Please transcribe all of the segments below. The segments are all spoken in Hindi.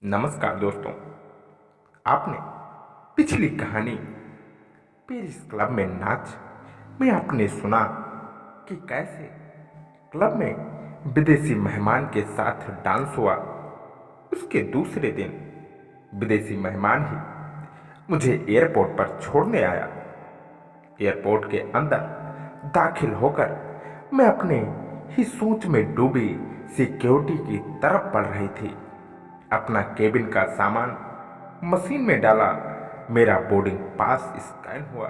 नमस्कार दोस्तों। आपने पिछली कहानी पेरिस क्लब में नाच में आपने सुना कि कैसे क्लब में विदेशी मेहमान के साथ डांस हुआ। उसके दूसरे दिन विदेशी मेहमान ही मुझे एयरपोर्ट पर छोड़ने आया। एयरपोर्ट के अंदर दाखिल होकर मैं अपने ही सोच में डूबी सिक्योरिटी की तरफ बढ़ रही थी। अपना केबिन का सामान मशीन में डाला, मेरा बोर्डिंग पास स्कैन हुआ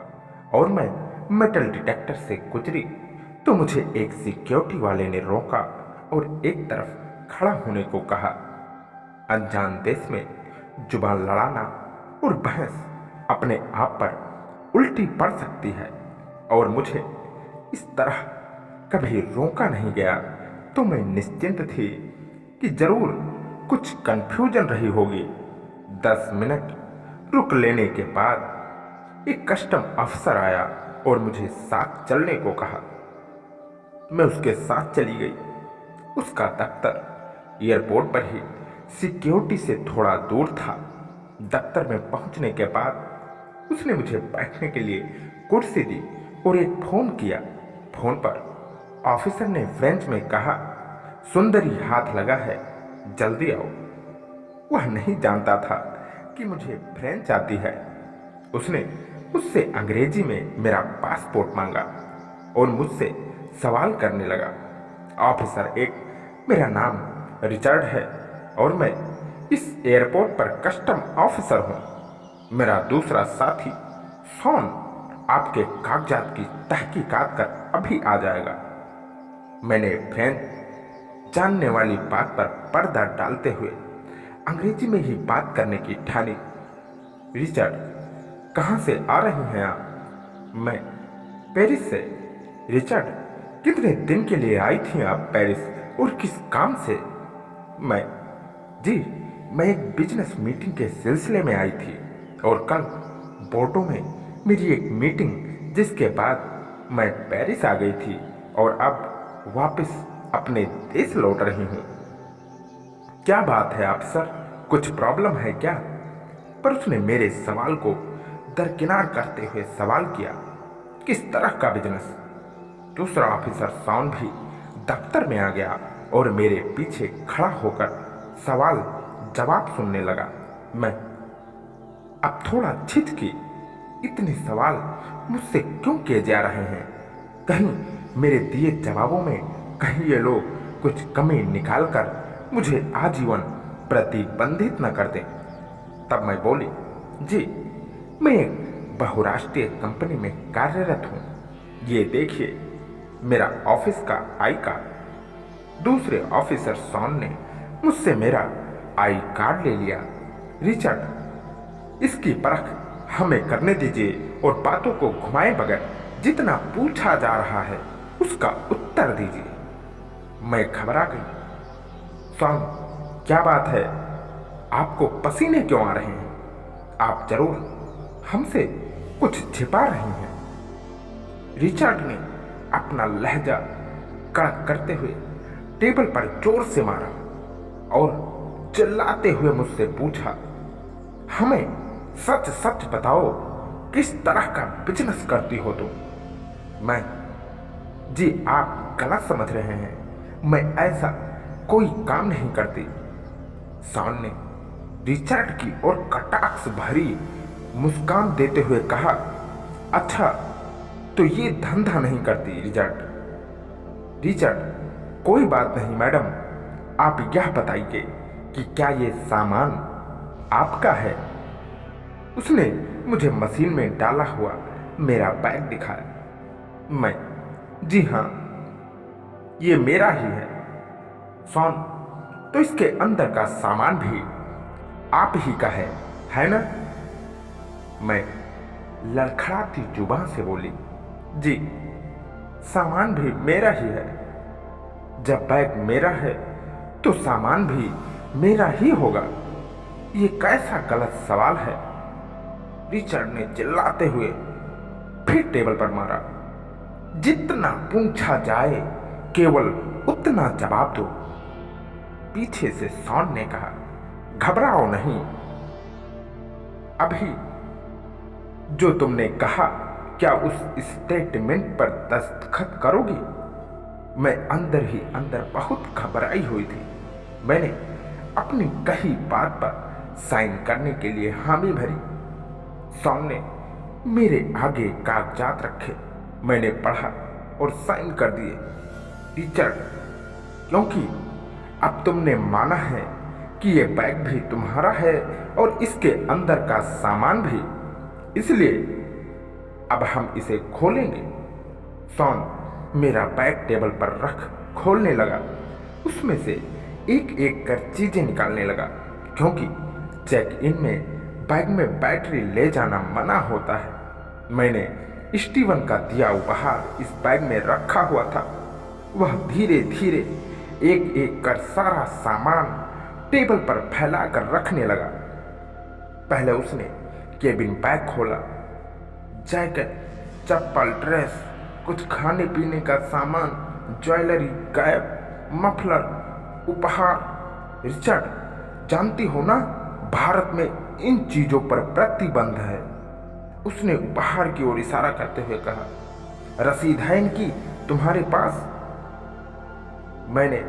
और मैं मेटल डिटेक्टर से गुजरी तो मुझे एक सिक्योरिटी वाले ने रोका और एक तरफ खड़ा होने को कहा। अनजान देश में जुबान लड़ाना और बहस अपने आप पर उल्टी पड़ सकती है और मुझे इस तरह कभी रोका नहीं गया तो मैं निश्चिंत थी कि जरूर कुछ कंफ्यूजन रही होगी। 10 मिनट रुक लेने के बाद एक कस्टम अफसर आया और मुझे साथ चलने को कहा। मैं उसके साथ चली गई। उसका दफ्तर एयरपोर्ट पर ही सिक्योरिटी से थोड़ा दूर था। दफ्तर में पहुंचने के बाद उसने मुझे बैठने के लिए कुर्सी दी और एक फोन किया। फोन पर ऑफिसर ने फ्रेंच में कहा, सुंदरी हाथ लगा है, जल्दी आओ। वह नहीं जानता था कि मुझे फ्रेंच आती है। उसने मुझसे अंग्रेजी में मेरा पासपोर्ट मांगा और मुझसे सवाल करने लगा। ऑफिसर एक, मेरा नाम रिचर्ड है और मैं इस एयरपोर्ट पर कस्टम ऑफिसर हूँ। मेरा दूसरा साथी शॉन आपके कागजात की तहकीकात कर अभी आ जाएगा। मैंने फ्रेंच जानने वाली बात पर पर्दा डालते हुए अंग्रेजी में ही बात करने की ठानी। रिचर्ड, कहाँ से आ रही हैं आप? मैं पेरिस से। रिचर्ड, कितने दिन के लिए आई थी आप पेरिस और किस काम से? मैं एक बिजनेस मीटिंग के सिलसिले में आई थी और कल बोर्डो में मेरी एक मीटिंग, जिसके बाद मैं पेरिस आ गई थी और अब वापस अपने देश लौट रही हूँ। क्या बात है अफसर, कुछ प्रॉब्लम है क्या? पर उसने मेरे सवाल को दरकिनार करते हुए सवाल किया, किस तरह का बिजनेस? दूसरा ऑफिसर शॉन भी दफ्तर में आ गया और मेरे पीछे खड़ा होकर सवाल जवाब सुनने लगा। मैं अब थोड़ा छिचकी, इतने सवाल मुझसे क्यों किए जा रहे हैं? कहीं मेरे दिए जवाबों में कहीं ये लोग कुछ कमी निकालकर मुझे आजीवन प्रतिबंधित न कर दें। तब मैं बोली, जी मैं एक बहुराष्ट्रीय कंपनी में कार्यरत हूँ। ये देखिए मेरा ऑफिस का आई कार्ड। दूसरे ऑफिसर शॉन ने मुझसे मेरा आई कार्ड ले लिया। रिचर्ड, इसकी परख हमें करने दीजिए और बातों को घुमाए बगैर जितना पूछा जा रहा है उसका उत्तर दीजिए। मैं घबरा गई। शॉन, क्या बात है? आपको पसीने क्यों आ रहे हैं? आप जरूर हमसे कुछ छिपा रही हैं। रिचर्ड ने अपना लहजा कड़क करते हुए टेबल पर जोर से मारा और चिल्लाते हुए मुझसे पूछा, हमें सच सच बताओ, किस तरह का बिजनेस करती हो तुम? मैं, जी आप गलत समझ रहे हैं, मैं ऐसा कोई काम नहीं करती। शॉन ने रिचर्ड की ओर कटाक्ष भरी मुस्कान देते हुए कहा, अच्छा तो ये धंधा नहीं करती रिचर्ड। रिचर्ड, कोई बात नहीं मैडम, आप यह बताइए कि क्या ये सामान आपका है? उसने मुझे मशीन में डाला हुआ मेरा बैग दिखाया। मैं, जी हाँ ये मेरा ही है। शॉन, तो इसके अंदर का सामान भी आप ही का है ना? मैं लड़खड़ाती जुबान से बोली, जी सामान भी मेरा ही है। जब बैग मेरा है तो सामान भी मेरा ही होगा। ये कैसा गलत सवाल है? रिचर्ड ने चिल्लाते हुए फिर टेबल पर मारा। जितना पूछा जाए केवल उतना जवाब दो। पीछे से शॉन ने कहा, घबराओ नहीं। अभी जो तुमने कहा, क्या उस स्टेटमेंट पर दस्तखत करोगी? मैं अंदर ही अंदर बहुत घबराई हुई थी। मैंने अपनी कही बात पर साइन करने के लिए हामी भरी। सामने मेरे आगे कागजात रखे, मैंने पढ़ा और साइन कर दिए। टीचर, क्योंकि अब तुमने माना है कि ये बैग भी तुम्हारा है और इसके अंदर का सामान भी, इसलिए अब हम इसे खोलेंगे। सॉन मेरा बैग टेबल पर रख खोलने लगा। उसमें से एक एक कर चीजें निकालने लगा, क्योंकि चेक इन में बैग में बैटरी ले जाना मना होता है। मैंने स्टीवन का दिया उपहार इस बैग में रखा हुआ था। वह धीरे धीरे एक एक कर सारा सामान टेबल पर फैला कर रखने लगा। पहले उसने केबिन बैग खोला। जैकेट, चप्पल, ड्रेस, कुछ खाने पीने का सामान, ज्वेलरी, कैप, मफलर, उपहार। रिचर्ड, जानती हो ना, भारत में इन चीजों पर प्रतिबंध है। उसने उपहार की ओर इशारा करते हुए कहा। रसीद है इनकी तुम्हारे पास? मैंने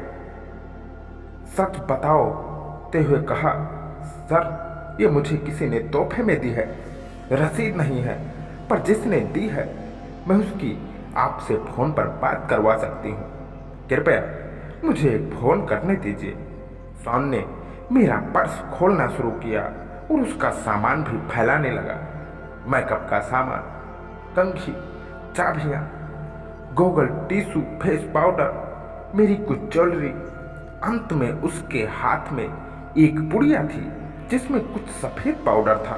सच बताओते हुए कहा, सर, ये मुझे किसी ने तोहफे में दी है। रसीद नहीं है, पर जिसने दी है मैं उसकी आपसे फोन पर बात करवा सकती हूँ। कृपया मुझे एक फोन करने दीजिए। सॉन ने मेरा पर्स खोलना शुरू किया और उसका सामान भी फैलाने लगा। मेकअप का सामान, कंघी, चाबियाँ, गोगल, टिश्यू, फेस पाउडर, मेरी कुछ ज्वेलरी। अंत में उसके हाथ में एक पुड़िया थी जिसमें कुछ सफेद पाउडर था।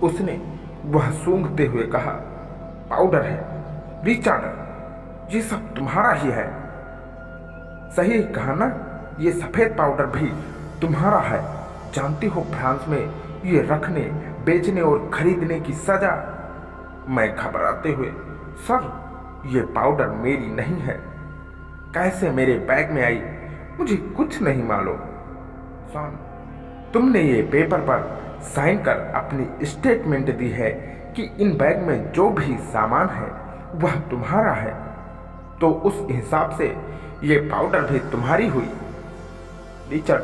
उसने वह सूंघते हुए कहा, पाउडर है रिचर्ड, ये सब तुम्हारा ही है। सही कहा ना, ये सफेद पाउडर भी तुम्हारा है। जानती हो फ्रांस में ये रखने, बेचने और खरीदने की सजा। मैं घबराते हुए, सर, ये पाउडर मेरी नहीं है। कैसे मेरे बैग में आई, मुझे कुछ नहीं मालूम। सॉन, तुमने ये पेपर पर साइन कर अपनी स्टेटमेंट दी है कि इन बैग में जो भी सामान है वह तुम्हारा है, तो उस हिसाब से ये पाउडर भी तुम्हारी हुई। रिचर्ड,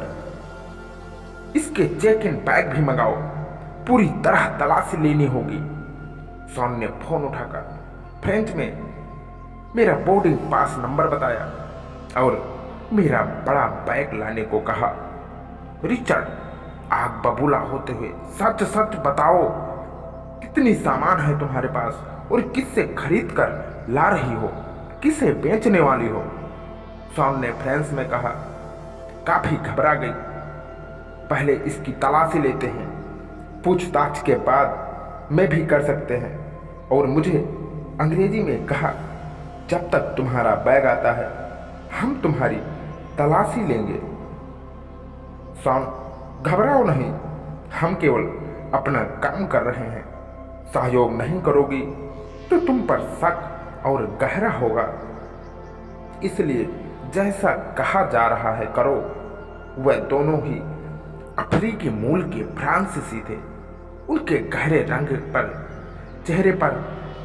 इसके चेक इन बैग भी मंगाओ, पूरी तरह तलाशी लेनी होगी। सॉन ने फोन उठाकर फ्रेंच में मेरा बोर्डिंग पास नंबर बताया और मेरा बड़ा बैग लाने को कहा। रिचर्ड, आग बबूला होते हुए, सच सच बताओ, कितनी सामान है तुम्हारे पास और किससे खरीद कर ला रही हो, किसे बेचने वाली हो? सॉन ने फ्रेंच में कहा। काफी घबरा गई। पहले इसकी तलाशी लेते हैं, पूछताछ के बाद मैं भी कर सकते हैं। और मुझे अंग्रेजी में कहा, जब तक तुम्हारा बैग आता है हम तुम्हारी तलाशी लेंगे। सॉन, घबराओ नहीं, हम केवल अपना काम कर रहे हैं। सहयोग नहीं करोगी तो तुम पर शक और गहरा होगा, इसलिए जैसा कहा जा रहा है करो। वह दोनों ही अफ्रीकी मूल के फ्रांसीसी थे। उनके गहरे रंग पर चेहरे पर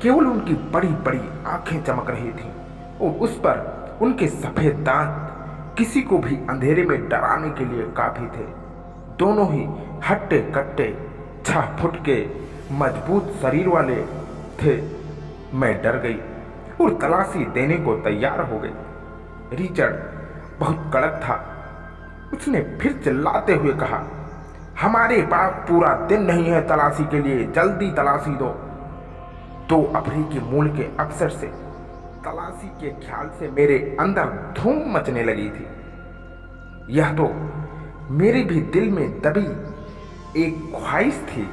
केवल उनकी बड़ी बड़ी आंखें चमक रही थीं और उस पर उनके सफेद दांत किसी को भी अंधेरे में डराने के लिए काफी थे। दोनों ही हट्टे कट्टे, 6 फुट के मजबूत शरीर वाले थे। मैं डर गई और तलाशी देने को तैयार हो गई। रिचर्ड बहुत कड़क था। उसने फिर चिल्लाते हुए कहा, हमारे पास पूरा दिन नहीं है तलाशी के लिए, जल्दी तलाशी दो। 2 अफ्रीकी मूल के अफसर से तलाशी के ख्याल से मेरे अंदर धूम मचने लगी थी। यह तो मेरे भी दिल में दबी एक ख्वाहिश थी,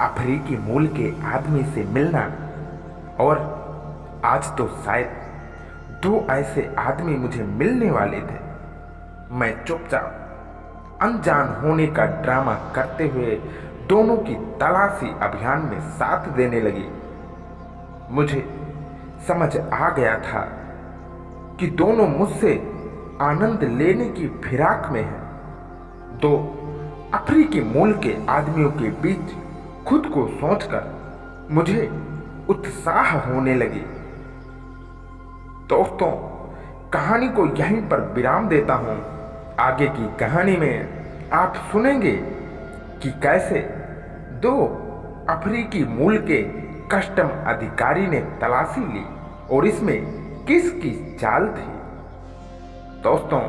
अफ्रीकी मूल के आदमी से मिलना। और आज तो शायद 2 ऐसे आदमी मुझे मिलने वाले थे। मैं चुपचाप अनजान होने का ड्रामा करते हुए दोनों की तलाशी अभियान में साथ देने लगी। मुझे समझ आ गया था कि दोनों मुझसे आनंद लेने की फिराक में हैं। दो अफ्रीकी मूल के आदमियों के बीच खुद को सोचकर मुझे उत्साह होने लगी। दोस्तों, कहानी को यहीं पर विराम देता हूं। आगे की कहानी में आप सुनेंगे कि कैसे दो अफ्रीकी मूल के कस्टम अधिकारी ने तलाशी ली और इसमें किसकी चाल थी। दोस्तों,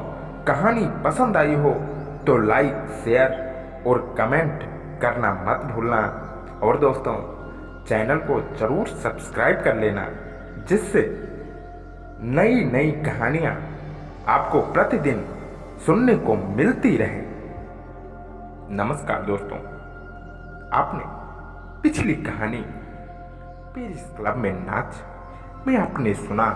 कहानी पसंद आई हो तो लाइक, शेयर और कमेंट करना मत भूलना। और दोस्तों, चैनल को जरूर सब्सक्राइब कर लेना, जिससे नई नई कहानियाँ आपको प्रतिदिन सुनने को मिलती रहे। नमस्कार दोस्तों, आपने पिछली कहानी पेरिस क्लब में नाच में आपने सुना